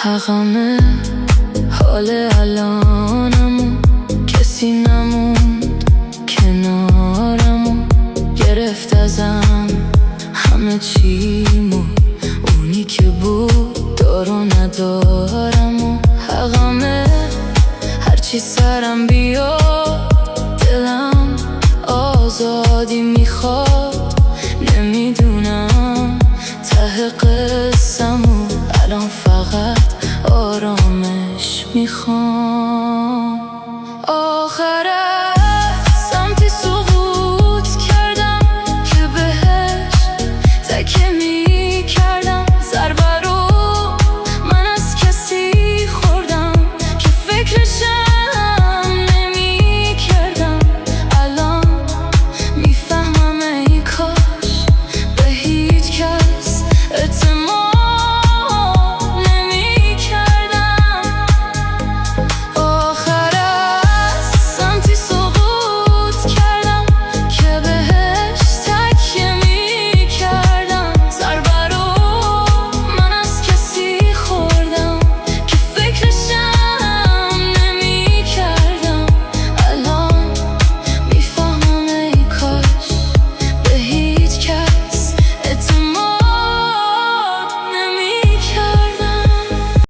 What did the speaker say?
حقمه حال الانمو، کسی نموند کنارمو، گرفت ازم همه چیمو، اونی که بود دارو ندارمو. حقمه هرچی سرم بیاد، دلم آزادی میخواد. نمیدونم ته قصه‌مو، الان فقط آرامش میخوام. آخره سمتی سقوط کردم که بهش تکیه